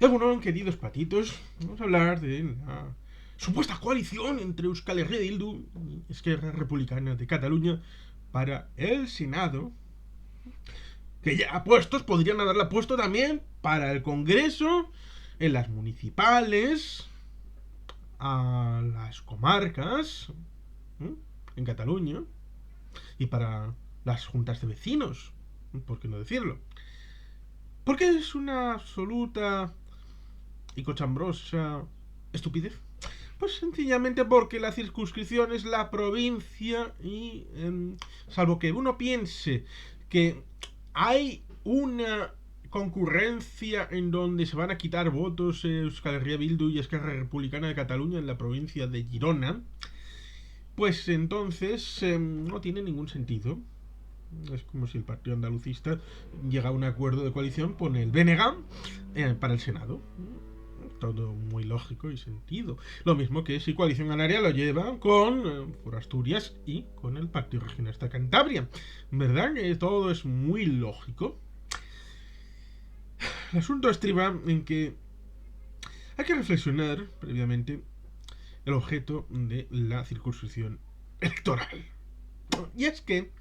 Y bueno, queridos patitos, vamos a hablar de la supuesta coalición entre Euskal Herria Bildu y Esquerra Republicana de Cataluña para el Senado, que ya puestos podrían haberla puesto también para el Congreso, en las municipales, a las comarcas, ¿eh? En Cataluña, y para las juntas de vecinos, ¿por qué no decirlo? Porque es una absoluta y cochambrosa estupidez. Pues sencillamente porque la circunscripción es la provincia y salvo que uno piense que hay una concurrencia en donde se van a quitar votos Euskal Herria Bildu y Esquerra Republicana de Cataluña en la provincia de Girona, pues entonces no tiene ningún sentido. Es como si el partido andalucista llega a un acuerdo de coalición, pone el BNG para el Senado. Todo muy lógico y sentido. Lo mismo que si Coalición Canaria lo lleva con por Asturias y con el Partido Regionalista Cantabria. ¿Verdad que todo es muy lógico? El asunto estriba en que hay que reflexionar previamente el objeto de la circunscripción electoral. Y es que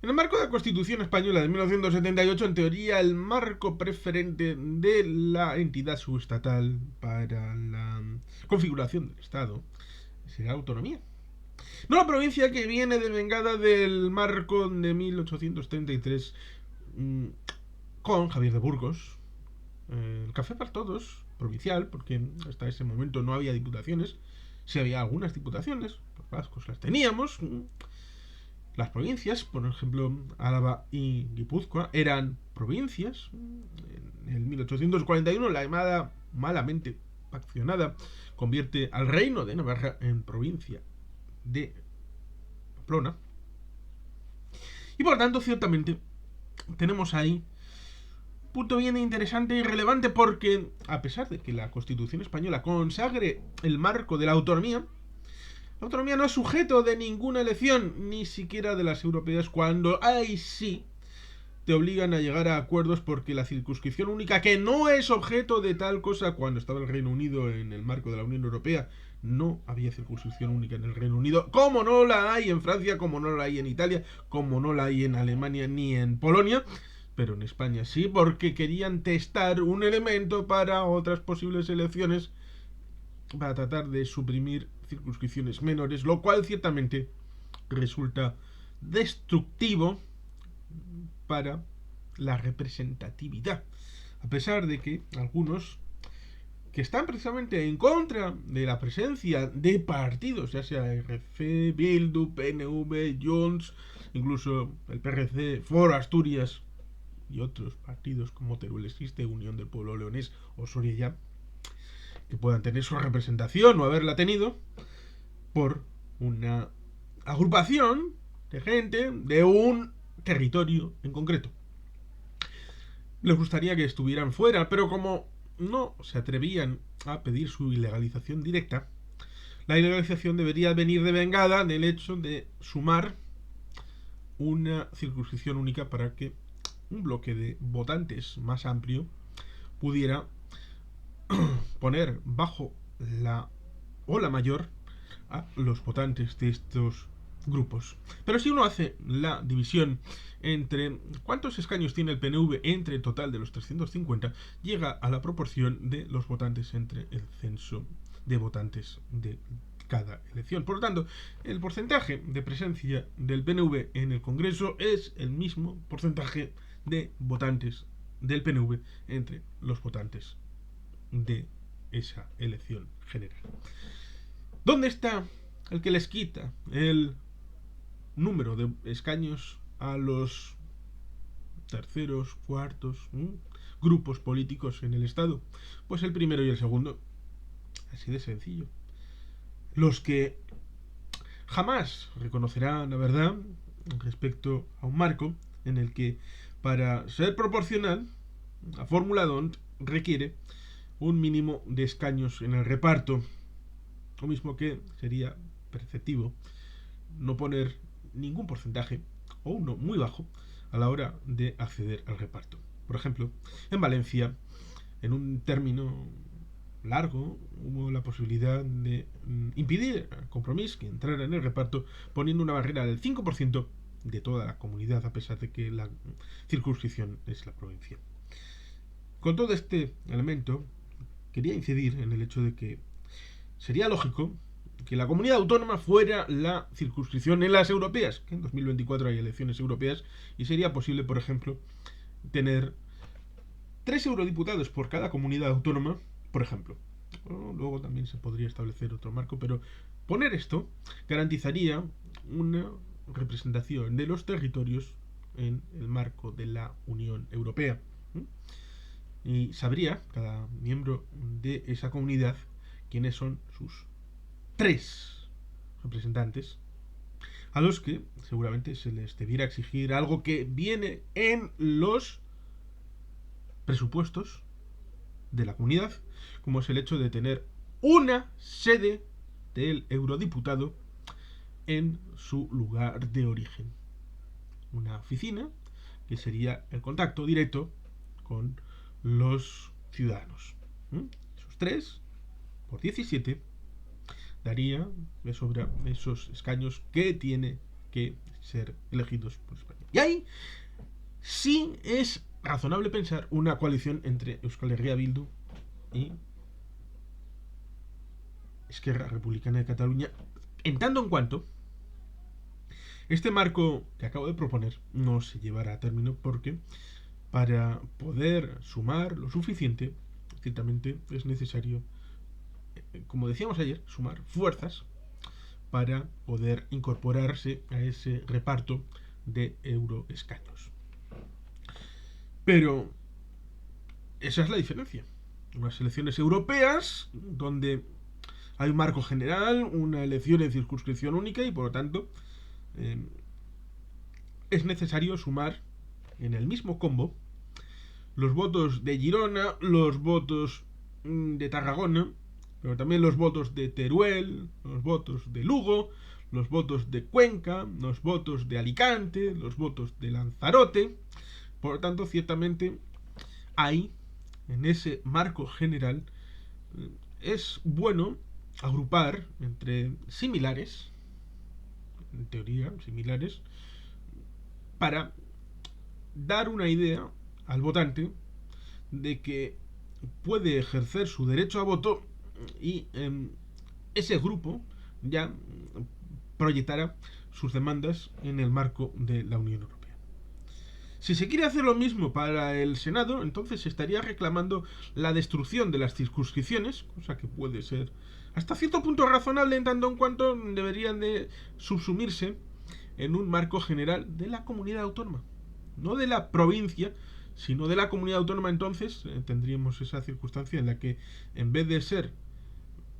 en el marco de la Constitución Española de 1978, en teoría, el marco preferente de la entidad subestatal para la configuración del Estado será la autonomía. No la provincia que viene devengada del marco de 1833 con Javier de Burgos, el Café para Todos, provincial, porque hasta ese momento no había diputaciones. Si había algunas diputaciones, los vascos las teníamos. Las provincias, por ejemplo, Álava y Guipúzcoa, eran provincias. En el 1841, la llamada malamente faccionada convierte al reino de Navarra en provincia de Pamplona. Y por tanto, ciertamente, tenemos ahí un punto bien interesante y relevante porque, a pesar de que la Constitución española consagre el marco de la autonomía no es sujeto de ninguna elección, ni siquiera de las europeas, cuando ahí sí te obligan a llegar a acuerdos porque la circunscripción única, que no es objeto de tal cosa cuando estaba el Reino Unido en el marco de la Unión Europea, no había circunscripción única en el Reino Unido, como no la hay en Francia, como no la hay en Italia, como no la hay en Alemania ni en Polonia, pero en España sí, porque querían testar un elemento para otras posibles elecciones para tratar de suprimir circunscripciones menores, lo cual ciertamente resulta destructivo para la representatividad, a pesar de que algunos que están precisamente en contra de la presencia de partidos, ya sea RC, Bildu, PNV, Junts, incluso el PRC, Foro Asturias y otros partidos como Teruel Existe, Unión del Pueblo Leonés o Sorella, que puedan tener su representación o haberla tenido por una agrupación de gente de un territorio en concreto. Les gustaría que estuvieran fuera, pero como no se atrevían a pedir su ilegalización directa, la ilegalización debería venir devengada del hecho de sumar una circunscripción única para que un bloque de votantes más amplio pudiera poner bajo la ola mayor a los votantes de estos grupos. Pero si uno hace la división entre cuántos escaños tiene el PNV entre el total de los 350, llega a la proporción de los votantes entre el censo de votantes de cada elección. Por lo tanto, el porcentaje de presencia del PNV en el Congreso es el mismo porcentaje de votantes del PNV entre los votantes de esa elección general. ¿Dónde está el que les quita el número de escaños a los terceros, cuartos grupos políticos en el Estado? Pues el primero y el segundo. Así de sencillo. Los que jamás reconocerán la verdad respecto a un marco en el que para ser proporcional la fórmula DONT requiere un mínimo de escaños en el reparto, lo mismo que sería perceptivo no poner ningún porcentaje o uno muy bajo a la hora de acceder al reparto. Por ejemplo, en Valencia en un término largo, hubo la posibilidad de impedir a Compromís que entrara en el reparto, poniendo una barrera del 5% de toda la comunidad, a pesar de que la circunscripción es la provincia. Con todo este elemento, quería incidir en el hecho de que sería lógico que la comunidad autónoma fuera la circunscripción en las europeas, que en 2024 hay elecciones europeas, y sería posible, por ejemplo, tener 3 eurodiputados por cada comunidad autónoma, por ejemplo. Luego también se podría establecer otro marco, pero poner esto garantizaría una representación de los territorios en el marco de la Unión Europea. Y sabría cada miembro de esa comunidad quiénes son sus 3 representantes, a los que seguramente se les debiera exigir algo que viene en los presupuestos de la comunidad, como es el hecho de tener una sede del eurodiputado en su lugar de origen. Una oficina que sería el contacto directo con los ciudadanos. Esos 3 por 17 daría de sobra esos escaños que tiene que ser elegidos por España. Y ahí sí es razonable pensar una coalición entre Euskal Herria Bildu y Esquerra Republicana de Cataluña, en tanto en cuanto este marco que acabo de proponer no se llevará a término, porque para poder sumar lo suficiente, ciertamente es necesario, como decíamos ayer, sumar fuerzas para poder incorporarse a ese reparto de euroescaños. Pero esa es la diferencia. Unas elecciones europeas donde hay un marco general, una elección en circunscripción única, y por lo tanto es necesario sumar en el mismo combo los votos de Girona, los votos de Tarragona, pero también los votos de Teruel, los votos de Lugo, los votos de Cuenca, los votos de Alicante, los votos de Lanzarote. Por lo tanto, ciertamente ahí, en ese marco general, es bueno agrupar entre similares, en teoría similares, para dar una idea al votante de que puede ejercer su derecho a voto, y ese grupo ya proyectará sus demandas en el marco de la Unión Europea. Si se quiere hacer lo mismo para el Senado, entonces se estaría reclamando la destrucción de las circunscripciones, cosa que puede ser hasta cierto punto razonable, en tanto en cuanto deberían de subsumirse en un marco general de la comunidad autónoma, no de la provincia, sino de la comunidad autónoma. Entonces tendríamos esa circunstancia en la que, en vez de ser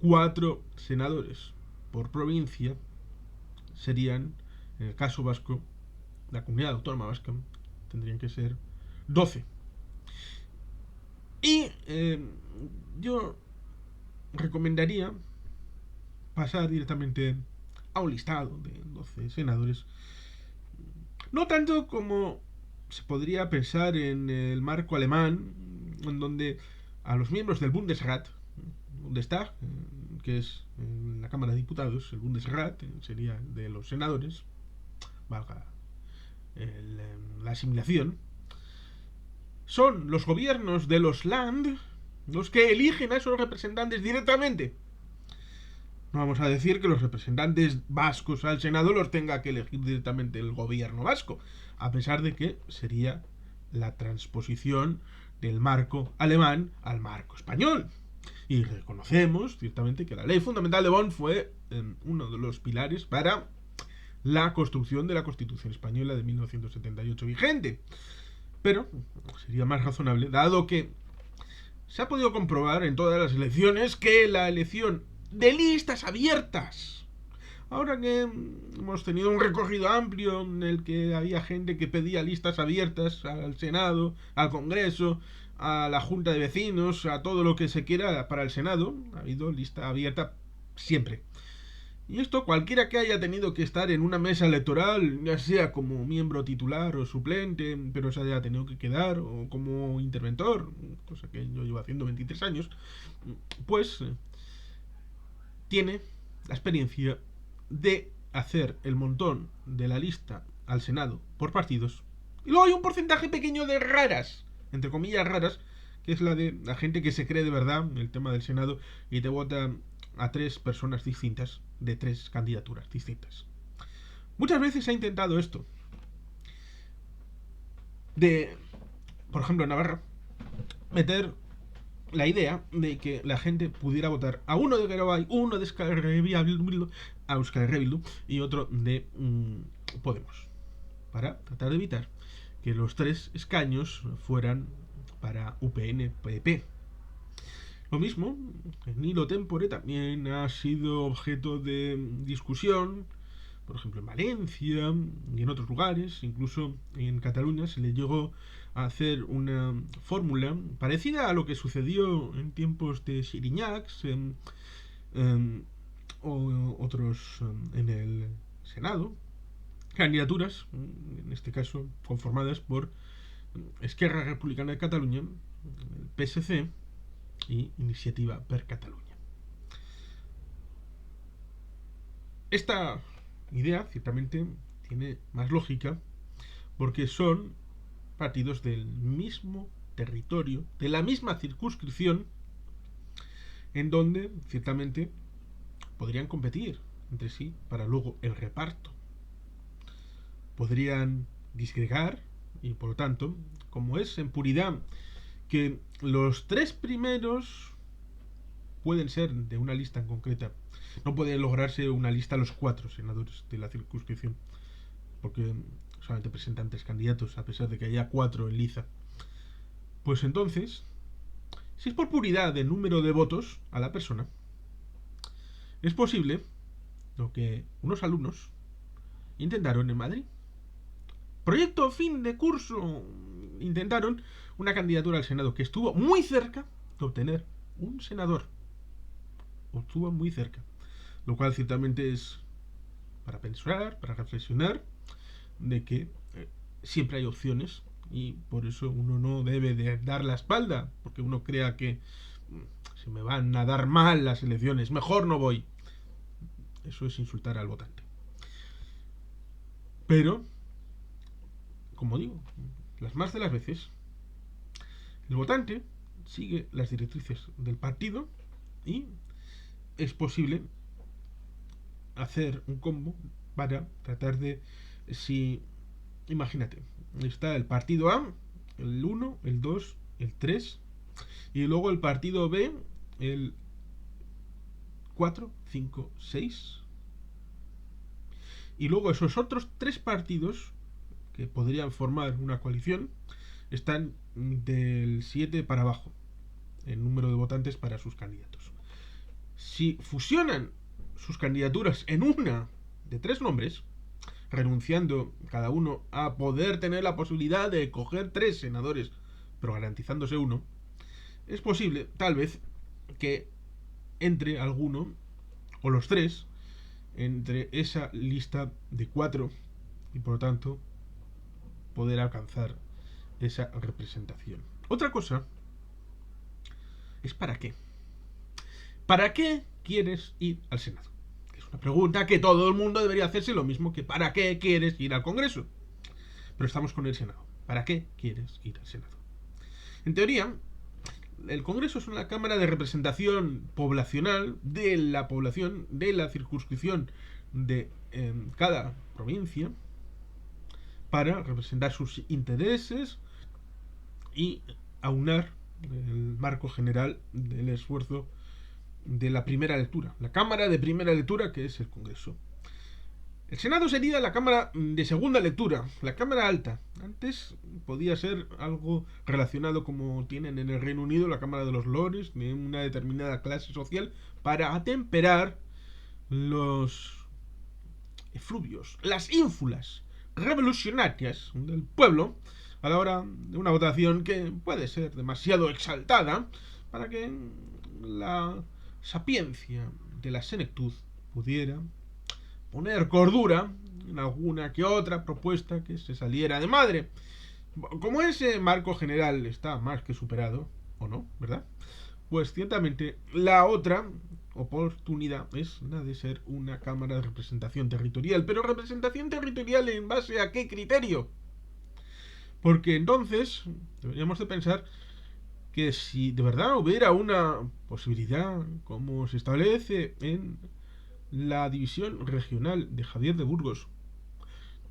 4 senadores por provincia, serían, en el caso vasco, la comunidad autónoma vasca, tendrían que ser 12. Y yo recomendaría pasar directamente a un listado de 12 senadores, no tanto como se podría pensar en el marco alemán, en donde a los miembros del Bundesrat, que es la Cámara de Diputados, el Bundesrat sería de los senadores, valga la asimilación, son los gobiernos de los Land los que eligen a esos representantes directamente. No vamos a decir que los representantes vascos al Senado los tenga que elegir directamente el gobierno vasco, a pesar de que sería la transposición del marco alemán al marco español. Y reconocemos ciertamente que la Ley Fundamental de Bonn fue uno de los pilares para la construcción de la Constitución Española de 1978 vigente. Pero sería más razonable, dado que se ha podido comprobar en todas las elecciones que la elección de listas abiertas, ahora que hemos tenido un recorrido amplio en el que había gente que pedía listas abiertas al Senado, al Congreso, a la Junta de Vecinos, a todo lo que se quiera para el Senado, ha habido lista abierta siempre. Y esto cualquiera que haya tenido que estar en una mesa electoral, ya sea como miembro titular o suplente, pero se haya tenido que quedar, o como interventor, cosa que yo llevo haciendo 23 años, pues tiene la experiencia de hacer el montón de la lista al Senado por partidos. Y luego hay un porcentaje pequeño de raras, entre comillas raras, que es la de la gente que se cree de verdad el tema del Senado y te vota a 3 personas distintas de 3 candidaturas distintas. Muchas veces se ha intentado esto. De, por ejemplo, en Navarra, meter la idea de que la gente pudiera votar a uno de Garabay, uno de Euskal Herria y otro de Podemos, para tratar de evitar que los 3 escaños fueran para UPN-PP. Lo mismo, en Hilo Tempore también ha sido objeto de discusión, por ejemplo en Valencia y en otros lugares, incluso en Cataluña se le llegó a hacer una fórmula parecida a lo que sucedió en tiempos de Chiriñacs o otros en el Senado, candidaturas, en este caso conformadas por Esquerra Republicana de Cataluña, el PSC y Iniciativa per Catalunya. Esta idea ciertamente tiene más lógica porque son partidos del mismo territorio, de la misma circunscripción, en donde ciertamente podrían competir entre sí para luego el reparto. Podrían disgregar y por lo tanto, como es en puridad que los 3 primeros pueden ser de una lista en concreta, no puede lograrse una lista a los 4 senadores de la circunscripción, porque solamente presentan 3 candidatos, a pesar de que haya 4 en liza. Pues entonces, si es por puridad de número de votos a la persona, es posible lo que unos alumnos intentaron en Madrid. Proyecto fin de curso. Intentaron una candidatura al Senado que estuvo muy cerca de obtener un senador. Estuvo muy cerca. Lo cual ciertamente es para pensar, para reflexionar, de que siempre hay opciones y por eso uno no debe de dar la espalda, porque uno crea que se me van a dar mal las elecciones, mejor no voy. Eso es insultar al votante. Pero, como digo, las más de las veces, el votante sigue las directrices del partido y es posible hacer un combo para tratar de, si, imagínate, está el partido A, el 1, el 2, el 3, y luego el partido B, el 4, 5, 6, y luego esos otros 3 partidos que podrían formar una coalición están del 7 para abajo en número de votantes para sus candidatos. Si fusionan sus candidaturas en una de 3 nombres, renunciando cada uno a poder tener la posibilidad de coger 3 senadores, pero garantizándose uno, es posible, tal vez, que entre alguno, o los 3, entre esa lista de 4 y por lo tanto poder alcanzar esa representación. Otra cosa es ¿para qué? ¿Para qué quieres ir al Senado? Es una pregunta que todo el mundo debería hacerse, lo mismo que ¿para qué quieres ir al Congreso? Pero estamos con el Senado. ¿Para qué quieres ir al Senado? En teoría, el Congreso es una cámara de representación poblacional de la población, de la circunscripción de cada provincia, para representar sus intereses y aunar el marco general del esfuerzo de la primera lectura, la Cámara de Primera Lectura, que es el Congreso. El Senado sería la Cámara de Segunda Lectura, la Cámara Alta. Antes podía ser algo relacionado como tienen en el Reino Unido la Cámara de los Lores, de una determinada clase social, para atemperar los efluvios, las ínfulas revolucionarias del pueblo a la hora de una votación que puede ser demasiado exaltada para que la sapiencia de la senectud pudiera poner cordura en alguna que otra propuesta que se saliera de madre. Como ese marco general está más que superado, o no, ¿verdad? Pues ciertamente la otra oportunidad es la de ser una cámara de representación territorial. Pero representación territorial ¿en base a qué criterio? Porque entonces deberíamos de pensar que si de verdad hubiera una posibilidad, como se establece en la división regional de Javier de Burgos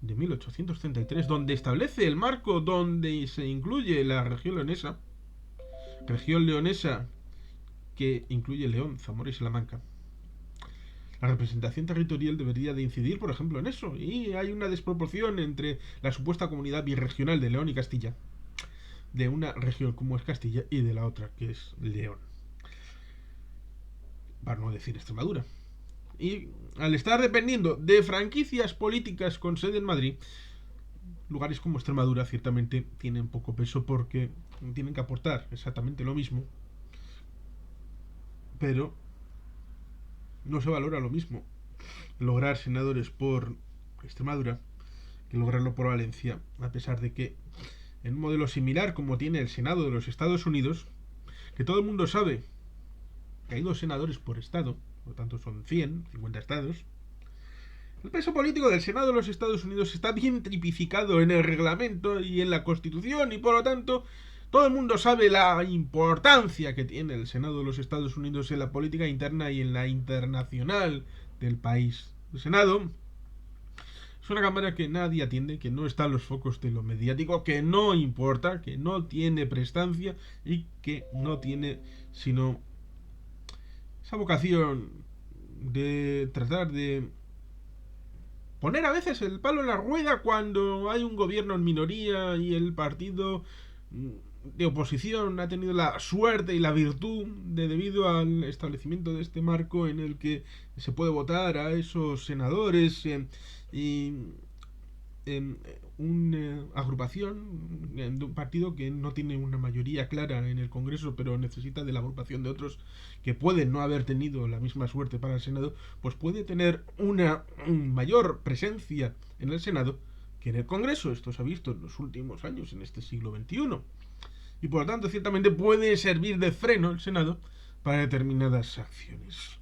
de 1833, donde establece el marco donde se incluye la región leonesa que incluye León, Zamora y Salamanca. La representación territorial debería de incidir, por ejemplo, en eso, y hay una desproporción entre la supuesta comunidad birregional de León y Castilla, de una región como es Castilla y de la otra que es León, para no decir Extremadura. Y al estar dependiendo de franquicias políticas con sede en Madrid, lugares como Extremadura ciertamente tienen poco peso porque tienen que aportar exactamente lo mismo, pero no se valora lo mismo lograr senadores por Extremadura que lograrlo por Valencia, a pesar de que en un modelo similar como tiene el Senado de los Estados Unidos, que todo el mundo sabe que hay 2 senadores por estado, por lo tanto son 50 estados, el peso político del Senado de los Estados Unidos está bien tipificado en el reglamento y en la Constitución, y por lo tanto todo el mundo sabe la importancia que tiene el Senado de los Estados Unidos en la política interna y en la internacional del país. El Senado es una cámara que nadie atiende, que no está en los focos de lo mediático, que no importa, que no tiene prestancia y que no tiene sino esa vocación de tratar de poner a veces el palo en la rueda cuando hay un gobierno en minoría y el partido de oposición ha tenido la suerte y la virtud de, debido al establecimiento de este marco en el que se puede votar a esos senadores y una agrupación de un partido que no tiene una mayoría clara en el Congreso, pero necesita de la agrupación de otros que pueden no haber tenido la misma suerte para el Senado, pues puede tener una mayor presencia en el Senado que en el Congreso. Esto se ha visto en los últimos años, en este siglo XXI. Y por lo tanto, ciertamente puede servir de freno el Senado para determinadas acciones.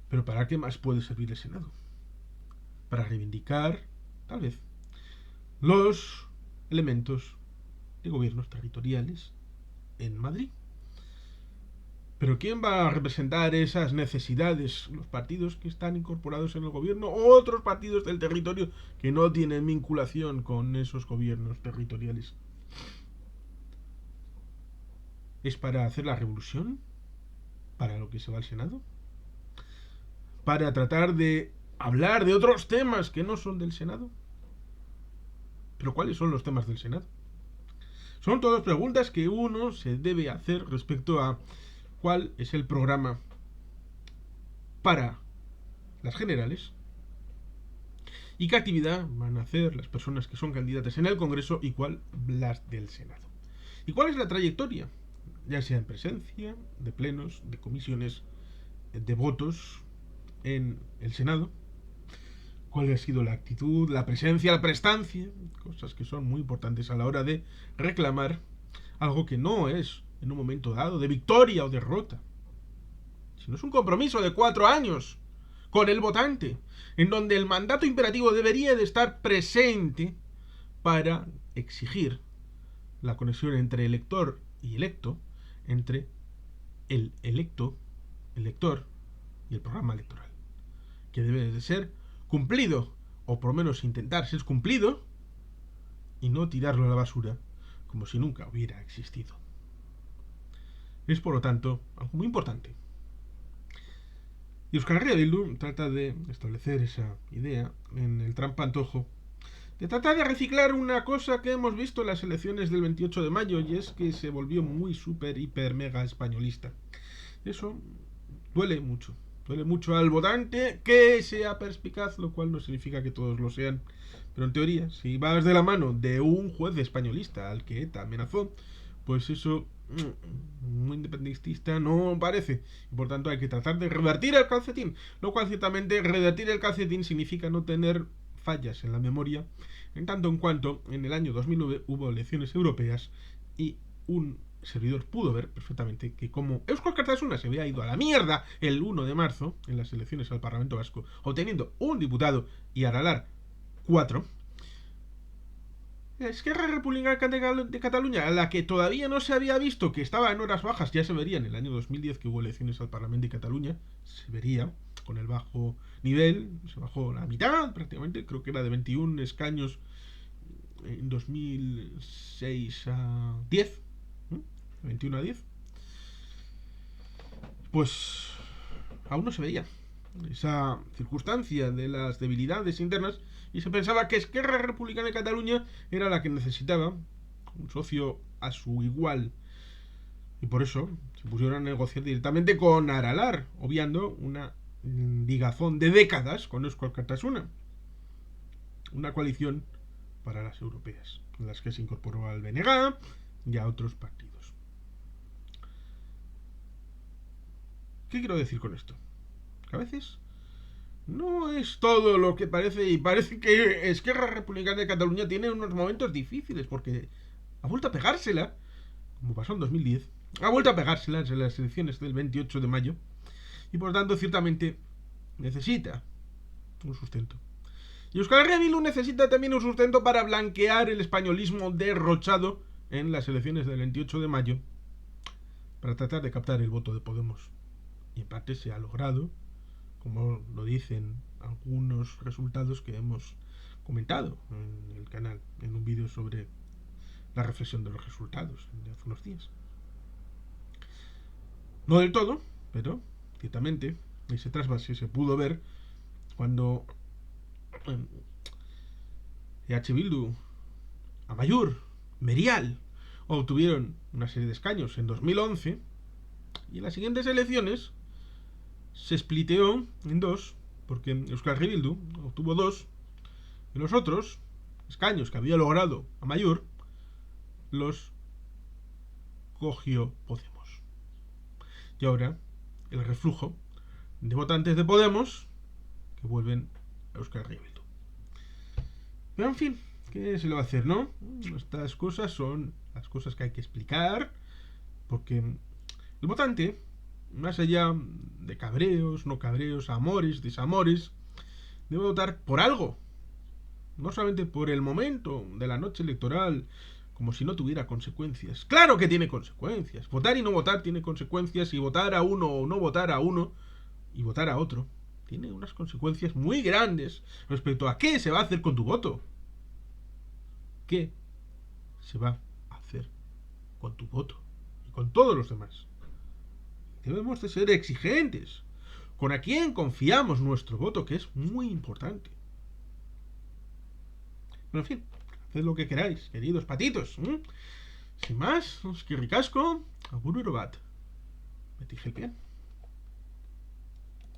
Pero ¿para qué más puede servir el Senado? Para reivindicar, tal vez, los elementos de gobiernos territoriales en Madrid. Pero ¿quién va a representar esas necesidades? Los partidos que están incorporados en el gobierno o otros partidos del territorio que no tienen vinculación con esos gobiernos territoriales. ¿Es para hacer la revolución? ¿Para lo que se va al Senado? ¿Para tratar de hablar de otros temas que no son del Senado? ¿Pero cuáles son los temas del Senado? Son todas preguntas que uno se debe hacer respecto a cuál es el programa para las generales y qué actividad van a hacer las personas que son candidatas en el Congreso y cuál las del Senado. ¿Y cuál es la trayectoria? Ya sea en presencia, de plenos, de comisiones, de votos en el Senado. ¿Cuál ha sido la actitud, la presencia, la prestancia? Cosas que son muy importantes a la hora de reclamar algo que no es en un momento dado de victoria o derrota, sino es un compromiso de 4 años con el votante, en donde el mandato imperativo debería de estar presente para exigir la conexión entre elector y electo, entre el elector y el programa electoral, que debe de ser cumplido, o por lo menos intentar ser cumplido, y no tirarlo a la basura como si nunca hubiera existido. Es por lo tanto algo muy importante. Y Euskal Herria Bildu trata de establecer esa idea en el trampantojo, de tratar de reciclar una cosa que hemos visto en las elecciones del 28 de mayo, y es que se volvió muy super, hiper, mega españolista. Eso duele mucho al votante que sea perspicaz, lo cual no significa que todos lo sean. Pero en teoría, si vas de la mano de un juez españolista al que ETA amenazó, pues eso muy independentista no parece. Y por tanto hay que tratar de revertir el calcetín. Lo cual ciertamente revertir el calcetín significa no tener fallas en la memoria, en tanto en cuanto en el año 2009 hubo elecciones europeas y un servidor pudo ver perfectamente que como Eusko Alkartasuna se había ido a la mierda el 1 de marzo en las elecciones al Parlamento Vasco, obteniendo un diputado y Aralar 4, Esquerra Republicana de Cataluña, la que todavía no se había visto que estaba en horas bajas, ya se vería en el año 2010 que hubo elecciones al Parlamento de Cataluña, se vería con el bajo nivel, se bajó la mitad prácticamente, creo que era de 21 escaños en 2006 a 10, ¿eh? 21 a 10, pues aún no se veía esa circunstancia de las debilidades internas y se pensaba que Esquerra Republicana de Cataluña era la que necesitaba un socio a su igual y por eso se pusieron a negociar directamente con Aralar, obviando una ligazón de décadas con Eusko Alkartasuna, una coalición para las europeas en las que se incorporó al BNG y a otros partidos. ¿Qué quiero decir con esto? Que a veces no es todo lo que parece y parece que Esquerra Republicana de Cataluña tiene unos momentos difíciles porque ha vuelto a pegársela, como pasó en 2010, ha vuelto a pegársela en las elecciones del 28 de mayo y por tanto ciertamente necesita un sustento. Y Euskal Herria Bildu necesita también un sustento para blanquear el españolismo derrochado en las elecciones del 28 de mayo para tratar de captar el voto de Podemos. Y en parte se ha logrado, como lo dicen algunos resultados que hemos comentado en el canal, en un vídeo sobre la reflexión de los resultados de hace unos días. No del todo, pero ciertamente ese trasvase se pudo ver cuando EH Bildu, Amaiur, Merial obtuvieron una serie de escaños en 2011 y en las siguientes elecciones se spliteó en dos porque Euskal Herria Bildu obtuvo 2 y los otros escaños que había logrado Amaiur los cogió Podemos. Y ahora el reflujo de votantes de Podemos que vuelven a Euskal Herria Bildu. Pero en fin, ¿qué se le va a hacer, no? Estas cosas son las cosas que hay que explicar, porque el votante, más allá de cabreos, no cabreos, amores, desamores, debe votar por algo. No solamente por el momento de la noche electoral, como si no tuviera consecuencias. ¡Claro que tiene consecuencias! Votar y no votar tiene consecuencias, y votar a uno o no votar a uno y votar a otro tiene unas consecuencias muy grandes respecto a qué se va a hacer con tu voto. ¿Qué se va a hacer con tu voto y con todos los demás? Debemos de ser exigentes con a quién confiamos nuestro voto, que es muy importante. Pero en fin, haced lo que queráis, queridos patitos. Sin más, os que ricasco, agur bat. Beti gelpien.